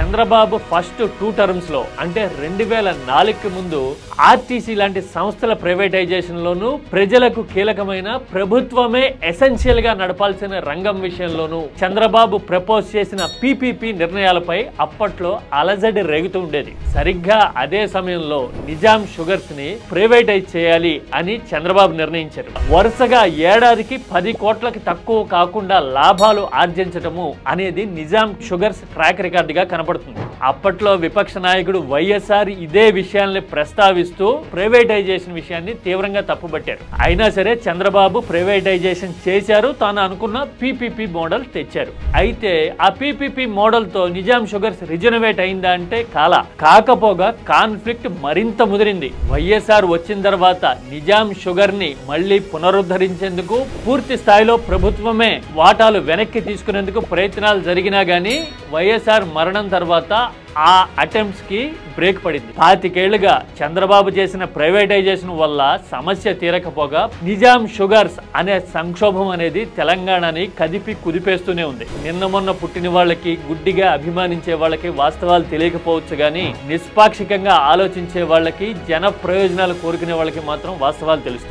Chandrababu first 2 terms లో అంటే 2004కి ముందు ఆర్టీసీ లాంటి సంస్థల ప్రైవేటైజేషన్ లోను, ప్రజలకు కీలకమైన ప్రభుత్వమే ఎసెన్షియల్ గా నడపాల్సిన రంగం విషయంలోనూ చంద్రబాబు ప్రపోజ్ చేసిన పీపీపీ నిర్ణయాలపై అప్పట్లో అలజడి రేగుతూ ఉండేది. సరిగ్గా అదే సమయంలో నిజాం షుగర్స్ ని ప్రైవేటైజ్ చేయాలి అని చంద్రబాబు నిర్ణయించారు. వరుసగా ఏడాదికి 10 కోట్లకి తక్కువ కాకుండా లాభాలు ఆర్జించటము అనేది నిజాం షుగర్స్ ట్రాక్ రికార్డ్ గా కనబడుతుంది. అప్పట్లో విపక్ష నాయకుడు వైఎస్ఆర్ ఇదే విషయాన్ని ప్రస్తావిస్తూ ప్రైవేటైజేషన్ విషయాన్ని తీవ్రంగా తప్పుపట్టారు. అయినా సరే చంద్రబాబు ప్రైవేటైజేషన్ చేశారు, తాను అనుకున్న పీపీపీ మోడల్ తెచ్చారు. అయితే ఆ పీపీపీ మోడల్ తో నిజాం షుగర్స్ రిజనవేట్ అయిందా అంటే కాకపోగా కాన్ఫ్లిక్ట్ మరింత ముదిరింది. వైఎస్ఆర్ వచ్చిన తర్వాత నిజాం షుగర్ ని మళ్లీ పునరుద్ధరించేందుకు పూర్తి స్థాయిలో ప్రభుత్వమే వాటాలు వెనక్కి తీసుకునేందుకు ప్రయత్నాలు జరిగినా గానీ వైఎస్ఆర్ మరణం తర్వాత ఆ అటెంప్ట్స్ కి బ్రేక్ పడింది. 25 ఏళ్లుగా చంద్రబాబు చేసిన ప్రైవేటైజేషన్ వల్ల సమస్య తీరకపోగా నిజాం షుగర్స్ అనే సంక్షోభం అనేది తెలంగాణని కదిపి కుదిపేస్తూనే ఉంది. నిన్న మొన్న పుట్టిన వాళ్ళకి, గుడ్డిగా అభిమానించే వాళ్ళకి వాస్తవాలు తెలియకపోవచ్చు గానీ నిష్పాక్షికంగా ఆలోచించే వాళ్ళకి, జన ప్రయోజనాలు కోరుకునే వాళ్ళకి మాత్రం వాస్తవాలు తెలుస్తాయి.